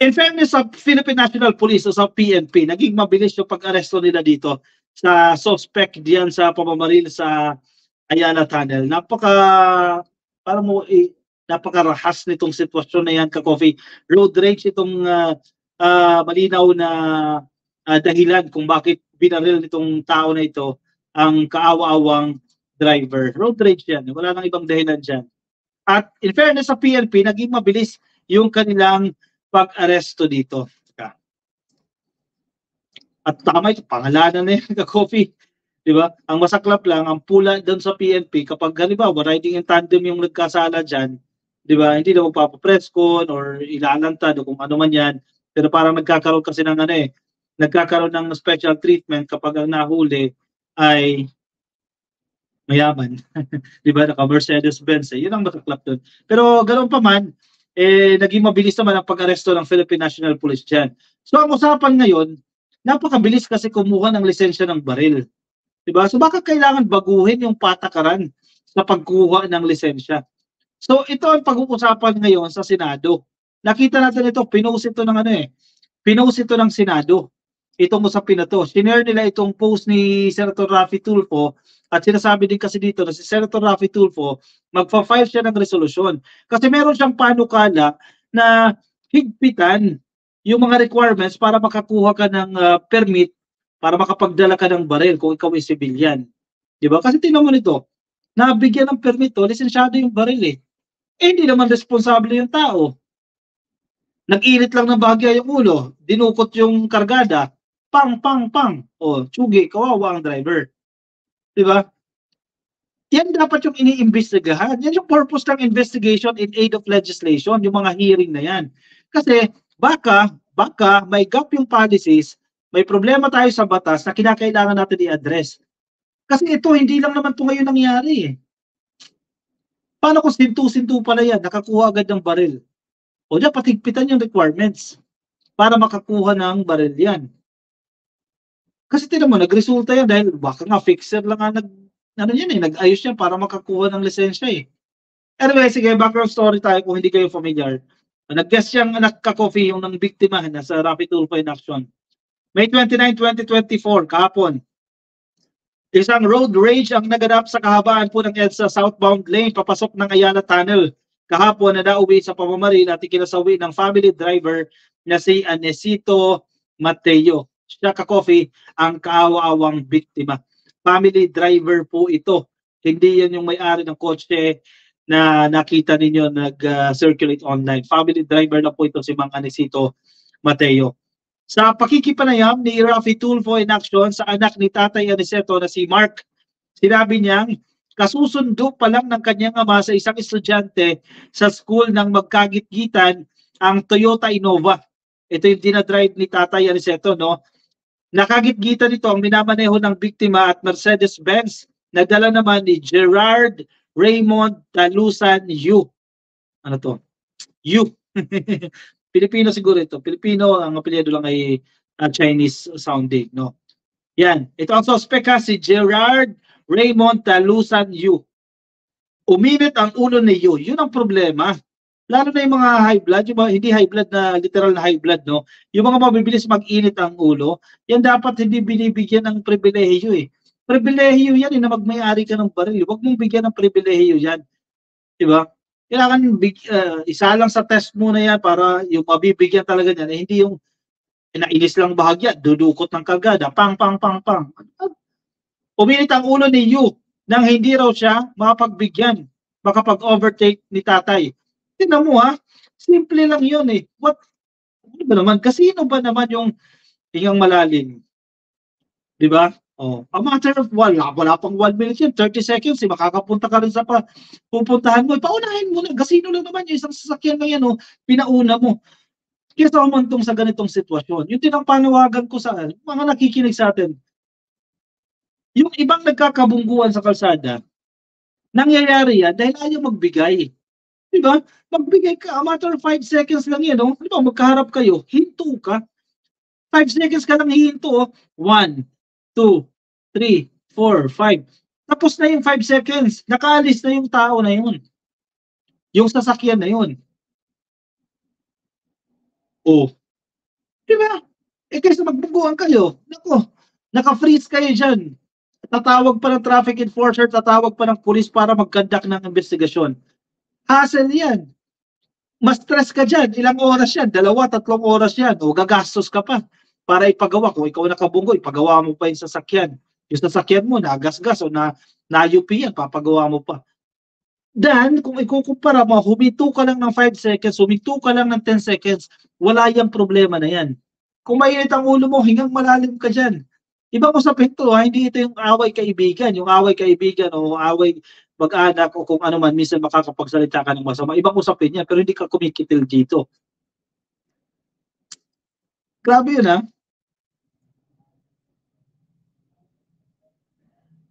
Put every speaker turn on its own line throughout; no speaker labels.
In fairness sa Philippine National Police o sa PNP, naging mabilis yung pag-aresto nila dito sa suspect diyan sa pamamaril sa Ayala Tunnel. Parang napakarahas nitong sitwasyon na yan, ka-Coffee. Road rage itong malinaw na dahilan kung bakit binaril nitong tao na ito ang kaawa-awang driver. Road rage yan. Wala nang ibang dahilan dyan. At in fairness sa PNP, naging mabilis yung kanilang pag-aresto dito. At tama ito, pangalanan na yan, ka-Coffee. Diba? Ang masaklap lang, ang pula doon sa PNP, kapag halimbawa, riding in tandem yung nagkasala dyan, diba? Hindi na magpapapreskon or ilalantad o kung ano man yan. Pero parang nagkakaroon kasi ng nagkakaroon ng special treatment kapag ang nahuli ay mayaman. Diba? Naka-Mercedes-Benz. Yun ang masaklap doon. Pero ganoon pa man, naging mabilis naman ang pag-aresto ng Philippine National Police dyan. So ang usapan ngayon, napakabilis kasi kumuha ng lisensya ng baril. Diba? So baka kailangan baguhin yung patakaran sa pagkuha ng lisensya. So ito ang pag-uusapan ngayon sa Senado. Nakita natin ito, pinost ito ng Senado. Itong usapin na to. Sinare nila itong post ni Senator Raffy Tulfo at sinasabi din kasi dito na si Senator Raffy Tulfo magpa-file siya ng resolusyon. Kasi meron siyang panukala na higpitan yung mga requirements para makakuha ka ng permit para makapagdala ka ng baril kung ikaw ay civilian. Diba? Kasi tingnan mo nito, nabigyan ng permit to, lisensyado yung baril eh. Hindi naman responsable yung tao. Nag-init lang ng bahagya yung ulo, dinukot yung kargada, pang. O, tsugi, kawawa ang driver. Diba? Yan dapat yung iniimbestigahan. Yan yung purpose ng investigation in aid of legislation, yung mga hearing na yan. Kasi baka may gap yung policies, may problema tayo sa batas na kinakailangan natin i-address. Kasi ito, hindi lang naman ito ngayon nangyari eh. Paano kung sintu-sintu pala yan, nakakuha agad ng baril? O dapat higpitan yung requirements para makakuha ng baril yan. Kasi tinan mo, nagresulta yan dahil baka nga fixer lang nga nag-ayos yan para makakuha ng lisensya eh. Anyway, sige, background story tayo kung hindi kayo familiar. Nag-guest siyang anak ka-Coffee yung ng biktima na sa Raffy Tulfo in action. May 29, 2024, kahapon. Isang road rage ang naganap sa kahabaan po ng EDSA southbound lane papasok ng Ayala Tunnel. Kahapon na nauwi sa pamamaril at ikinasawi ng family driver na si Anesito Mateo. Siya ka-Coffee ang kaawa-awang biktima. Family driver po ito. Hindi yan yung may-ari ng kotse na nakita ninyo nag-circulate online. Family driver lang po ito si Mang Anesito Mateo. Sa pakikipanayam ni Raffy Tulfo in action sa anak ni Tatay Aniceto na si Mark, sinabi niyang kasusundo pa lang ng kanyang ama sa isang estudyante sa school nang magkagit-gitan ang Toyota Innova. Ito yung dinadrive ni Tatay Aniceto, no? Nakagit-gitan nito ang minamaneho ng biktima at Mercedes-Benz. Nagdala naman ni Gerard Raymond Talusan Yu. Ano to? Yu. Pilipino siguro ito. Pilipino, ang apelyido lang ay Chinese sounding, no? Yan. Ito ang suspect si Gerard Raymond Talusan Yu. Uminit ang ulo ni Yu. Yun ang problema. Lalo na yung mga high blood, yung mga, hindi high blood na literal na high blood, no? Yung mga mabibilis mag-init ang ulo, yan dapat hindi binibigyan ng pribilehiyo eh. Pribilehiyo yan na magmay-ari ka ng baril. Huwag mong bigyan ng pribilehiyo yan. Diba? Kailangan isa lang sa test muna yan para yung mabibigyan talaga yan. Hindi yung nainis lang bahagya, dudukot ng kargada, pang. Uminit ang ulo ni Yu nang hindi raw siya mapagbigyan, makapag-overtake ni tatay. Tingnan mo ha, simple lang yun eh. Ano ba naman? Kasino ba naman yung hingang malalim? Diba? Oh, a matter of wala pang 1 minute yun, 30 seconds, makakapunta ka rin sa pupuntahan mo. Paunahin mo na, kasino lang naman yung isang sasakyan na yan, oh, pinauna mo. Kaya sa umantong sa ganitong sitwasyon, yung tinapanawagan ko sa mga nakikinig sa atin, yung ibang nagkakabungguan sa kalsada, nangyayari yan dahil ayaw magbigay. Diba? Magbigay ka, a matter of 5 seconds lang yan, no? Diba, magkaharap kayo, hinto ka. 5 seconds ka lang hihinto, oh. 1, 2, 3, 4, 5. Tapos na yung 5 seconds. Nakaalis na yung tao na yun. Yung sasakyan na yun. Oh, di ba? Kaysa magbubuan kayo, nako, naka-freeze kayo dyan. Tatawag pa ng traffic enforcer, tatawag pa ng police para mag-conduct ng investigasyon. Hassle yan. Mas stress ka dyan. Ilang oras yan? 2-3 oras yan. O gagastos ka pa para ipagawa. Kung ikaw nakabunggo, ipagawa mo pa yung sasakyan. Yung sasakyan mo, nagasgas o na-UP yan, papagawa mo pa. Then, kung ikukumpara mo, huminto ka lang ng 5 seconds, huminto ka lang ng 10 seconds, wala yung problema na yan. Kung mainit ang ulo mo, hingang malalim ka dyan. Ibang usapin to, hindi ito yung away kaibigan. Yung away kaibigan o away mag-anak o kung ano man, minsan makakapagsalita ka ng masama. Ibang usapin yan, pero hindi ka kumikitil dito. Grabe yun, ha?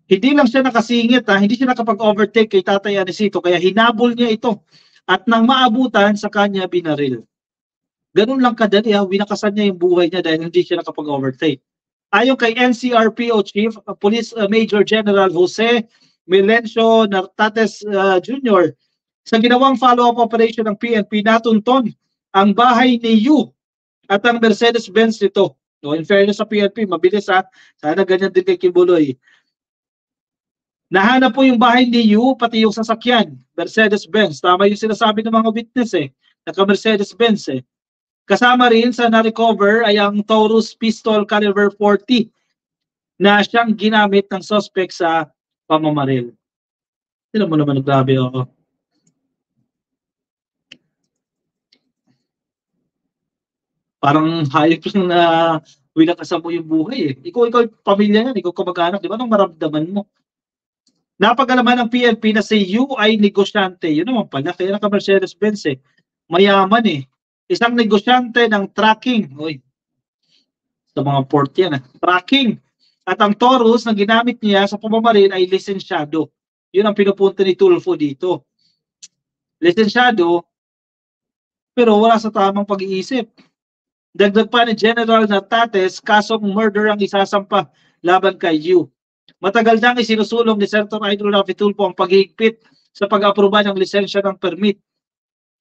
Hindi lang siya nakasingit, ha? Hindi siya nakapag-overtake kay Tatay Anisito, kaya hinabol niya ito. At nang maabutan, sa kanya binaril. Ganun lang kadali, ha? Winakasan niya yung buhay niya dahil hindi siya nakapag-overtake. Ayon kay NCRPO Chief Police Major General Jose Melencio Nartates Jr., sa ginawang follow-up operation ng PNP, natunton ang bahay ni Yu at ang Mercedes-Benz nito. No, in fairness sa PNP, mabilis, ha? Sana ganyan din kay Kibuloy. Nahanap po yung bahay ni Yu, pati yung sasakyan, Mercedes-Benz. Tama yung sinasabi ng mga witness, naka-Mercedes-Benz, Kasama rin sa na-recover ay ang Taurus pistol caliber 40 na siyang ginamit ng suspect sa pamamaril. Sino mo naman grabe ako. Parang hayop lang na winakasan mo yung buhay, Ikaw pamilya yan, ikaw kamag-anak, di ba? Anong maramdaman mo? Napagalaman ng PNP na si Yu ay negosyante. Yun naman pala, kaya naka-Mercedes-Benz, Mayaman, Isang negosyante ng tracking. Uy, sa mga port yan. Tracking. At ang Taurus na ginamit niya sa pamamaril ay lisensyado. Yun ang pinupunto ni Tulfo dito. Lisensyado, pero wala sa tamang pag-iisip. Dagdag pa ni General Nartates, kasong murder ang isasampa laban kay Yu. Matagal nang isinusulong ni Senator Idol Rafi Tulfo ang paghihigpit sa pag-aproba ng lisensya ng permit.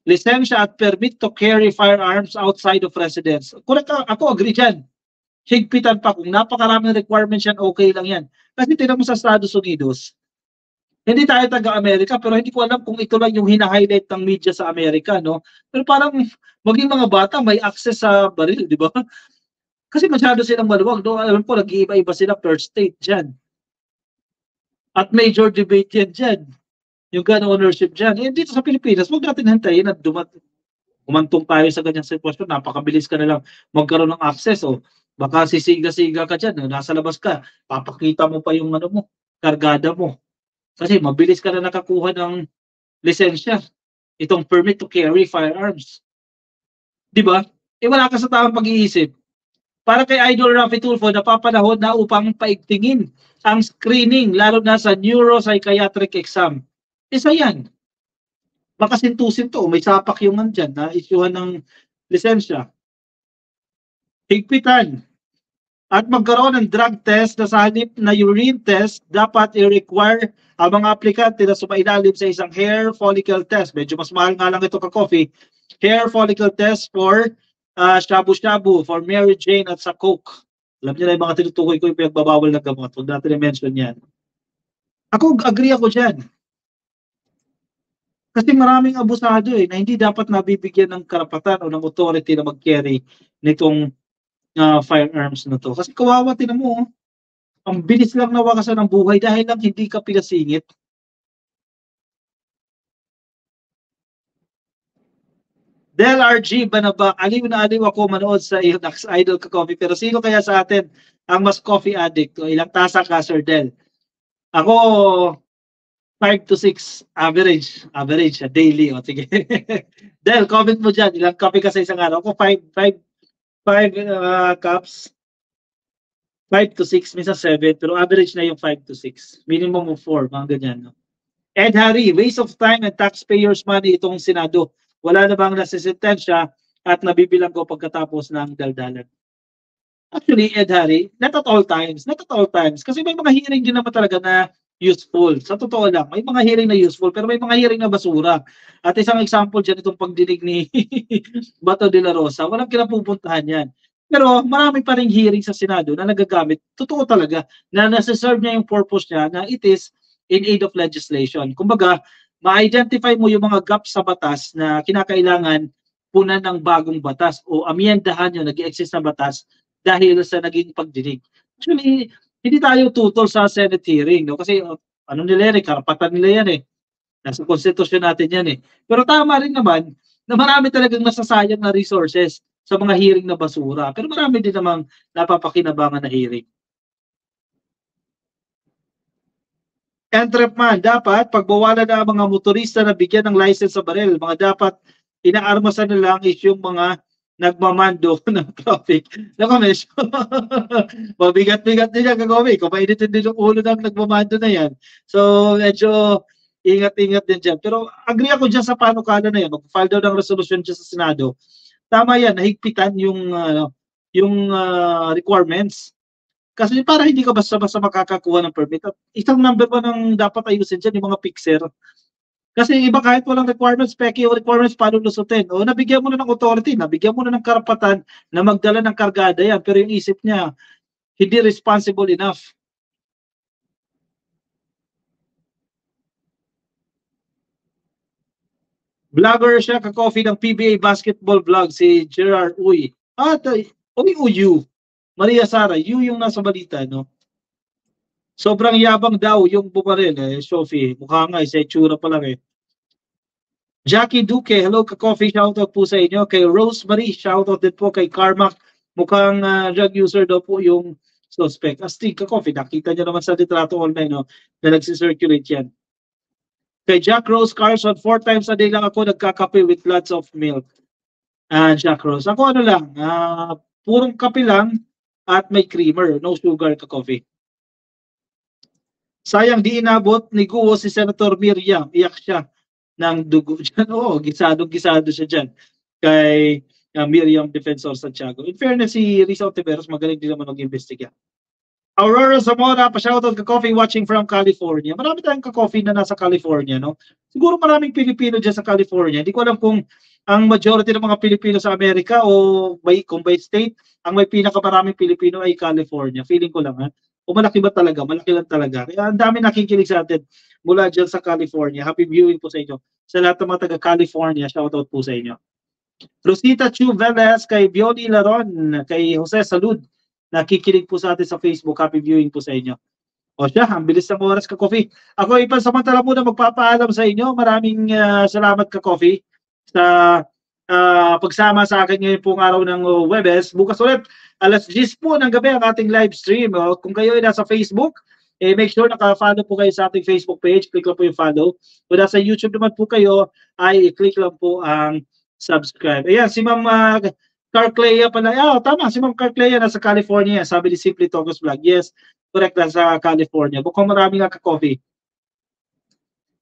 Lisensya at permit to carry firearms outside of residence. Correct, ako agree dyan. Higpitan pa, kung napakaraming requirements yan, okay lang yan. Kasi tinan mo sa Estados Unidos, hindi tayo taga-Amerika, pero hindi ko alam kung ito lang yung hina-highlight ng media sa Amerika, no? Pero parang maging mga bata may access sa baril, di ba? Kasi masyado silang maluwag, no? Alam ko, nag-iiba-iba sila per state dyan. At major debate yan dyan. Yung gun ownership dyan. Dito sa Pilipinas, huwag natin hantayin at umantong tayo sa ganyang sitwasyon. Napakabilis ka na lang magkaroon ng access. Baka sisiga-siga ka dyan. Nasa labas ka, papakita mo pa yung mo, kargada mo. Kasi mabilis ka na nakakuha ng lisensya. Itong permit to carry firearms. Di ba? Wala ka sa tamang pag-iisip. Para kay Idol Rafi Tulfo, napapanahon na upang paigtingin ang screening, lalo na sa neuropsychiatric exam. Isa yan. Baka sintusin to, may sapak yung nandyan na isyuhan ng lisensya. Higpitan. At magkaroon ng drug test na sa halip na urine test, dapat i-require ang mga aplikante na sumailalim sa isang hair follicle test. Medyo mas mahal nga lang ito ka-coffee. Hair follicle test for shabu-shabu, for Mary Jane at sa Coke. Alam niyo na yung mga tinutukoy ko yung pinagbabawal na gamot. Huwag natin i-mention yan. Ako, agree ako dyan. Kasi maraming abusado na hindi dapat nabibigyan ng karapatan o ng authority na mag-carry nitong firearms na to. Kasi kawawa, tinan mo, ang bilis lang nawakasan ng buhay dahil lang hindi ka pinasingit. Del RG Banaba, aliw na aliw ako manood sa iyo, Idol ka coffee. Pero sino kaya sa atin ang mas coffee addict? O ilang tasa ka, Sir Del? Ako, 5 to 6 average daily. O sige. Del, comment mo dyan. Ilang coffee ka sa isang araw? Ako 5 cups. 5 to 6, minsan 7. Pero average na yung 5 to 6. Minimum of 4, mga ganyan. No? Ed Harry, waste of time and taxpayers money itong Senado. Wala na bang nasisintensya at nabibilang ko pagkatapos ng daldalan? Actually, Ed Harry, not at all times. Kasi may mga hearing din naman talaga na useful. Sa totoo lang, may mga hearing na useful, pero may mga hearing na basura. At isang example dyan, itong pagdinig ni Bato de la Rosa, walang kinapupuntahan yan. Pero marami pa ring hearing sa Senado na nagagamit, totoo talaga, na nasa-serve niya yung purpose niya na it is in aid of legislation. Kumbaga, ma-identify mo yung mga gaps sa batas na kinakailangan punan ng bagong batas o amyendahan yung nag-exist na batas dahil sa naging pagdinig. Actually, hindi tayo tutol sa Senate hearing, no? Kasi ano nila yan, karapatan nila yan eh. Nasa konstitusyon natin yan eh. Pero tama rin naman na marami talagang nasasayang na resources sa mga hearing na basura. Pero marami din namang napapakinabangan na hearing. Entrepman, dapat pagbawalan na mga motorista na bigyan ng license sa baril. Mga dapat inaarmasan na lang is yung mga nagmamando ng traffic. Naku, medyo mabigat-bigat din yan, Kagomi. Kung mainitin din yung ulo ng nagmamando na yan. So, medyo ingat-ingat din dyan. Pero agree ako dyan sa panukala na yan. Mag-file daw ng resolution dyan sa Senado. Tama yan, nahigpitan yung requirements. Kasi para hindi ka basta-basta makakakuha ng permit. At isang number one ang dapat ayusin dyan, yung mga fixer. Kasi iba kahit walang requirements, peki o requirements, paano lusutin? O nabigyan mo na ng authority, nabigyan mo na ng karapatan na magdala ng kargada yan. Pero yung isip niya, hindi responsible enough. Vlogger siya, ka-coffee ng PBA basketball vlog, si Gerard Uy. Uyu. Maria Sara, yung nasa balita, no? Sobrang yabang daw yung bumaril, Sophie. Mukha nga, isa itsura pa lang eh. Jackie Duque, hello ka-coffee, shoutout po sa inyo. Kay Rosemary, shoutout din po kay Carmack. Mukhang drug user daw po yung suspect. Astig ka-coffee, nakita niyo naman sa litrato online, no? Na nagsisirculate yan. Kay Jack Rose Carson, 4 times a day lang ako nagkakape with lots of milk. Jack Rose. Ako ano lang, purong kape lang at may creamer, no sugar ka-coffee. Sayang di inabot ni Guo si Senator Miriam. Iyak siya ng dugo dyan. Oo, gisado siya dyan kay Miriam Defensor Santiago. In fairness, si Risa Ontiveros magaling din naman mag-investiga. Aurora Zamora, pa-shoutout ka-coffee watching from California. Marami tayong ka-coffee na nasa California, no? Siguro maraming Pilipino dyan sa California. Hindi ko alam kung ang majority ng mga Pilipino sa Amerika o kung by state, ang may pinakamaraming Pilipino ay California. Feeling ko lang, ha? O malaki ba talaga? Malaki lang talaga. Kaya ang dami nakikinig sa atin mula dyan sa California. Happy viewing po sa inyo. Sa lahat ng mga taga-California, shoutout po sa inyo. Rosita Chu Velez, kay Bioli Laron, kay Jose Salud, nakikinig po sa atin sa Facebook. Happy viewing po sa inyo. O siya, ang bilis ng oras ka-coffee. Ako ipansamantala muna magpapaalam sa inyo. Maraming salamat ka-coffee sa pagsama sa akin ngayon pong araw ng Webes. Bukas ulit, alas 10 po ng gabi ang ating live stream. Kung kayo ay nasa Facebook, make sure naka-follow po kayo sa ating Facebook page. Click lang po yung follow. Kung nasa YouTube naman po kayo, ay click lang po ang subscribe. Ayan, si Ma'am Carclea pala. Tama, si Ma'am Carclea nasa California. Sabi ni Simply Tocos Vlog. Yes, correct, nasa California. Mukhang marami nga ka-coffee.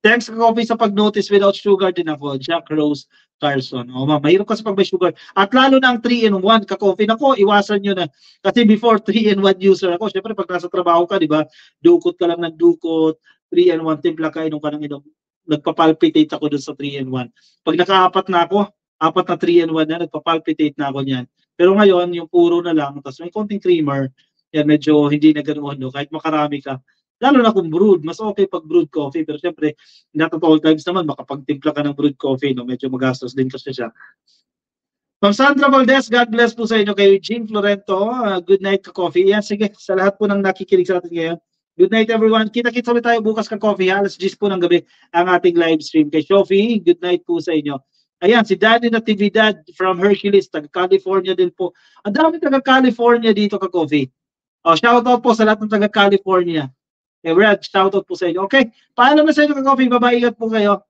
Thanks ka-coffee sa pag-notice without sugar din ako. Jack Rose Carson. Ma'am, mahirap kasi pag may sugar. At lalo na ang 3-in-1 ka-coffee. Nako, iwasan nyo na. Kasi before 3-in-1 user ako, syempre pag nasa trabaho ka, di ba? Dukot ka lang ng dukot. 3-in-1, timpla ka, inom ka ng inom. Nagpapalpitate ako dun sa 3-in-1. Pag nakaapat na ako, 4 na 3-in-1 na, nagpapalpitate na ako niyan. Pero ngayon, yung puro na lang, tapos may konting creamer, yan medyo hindi na ganoon, no? Kahit makarami ka. Lalo na kung brewed, mas okay pag brewed coffee. Pero syempre, not at all times naman, makapagtimpla ka ng brewed coffee, no? Medyo magastos din kasi siya. Ma'am Sandra Valdez, God bless po sa inyo. Kay Jean Florento, good night ka-coffee. Yan, sige, sa lahat po ng nakikinig sa atin ngayon. Good night everyone. Kita-kits ulit tayo bukas ka-coffee. Alas 10 po ng gabi ang ating live stream. Kay Sophie, good night po sa inyo. Ayan, si Danny Natividad from Hercules, taga-California din po. Ang dami taga-California dito ka-coffee. Shoutout po sa lahat ng taga-California. Brad, shoutout po sa inyo. Okay, paalam na sa inyo ka-coffee. Bye-bye, ingat po kayo.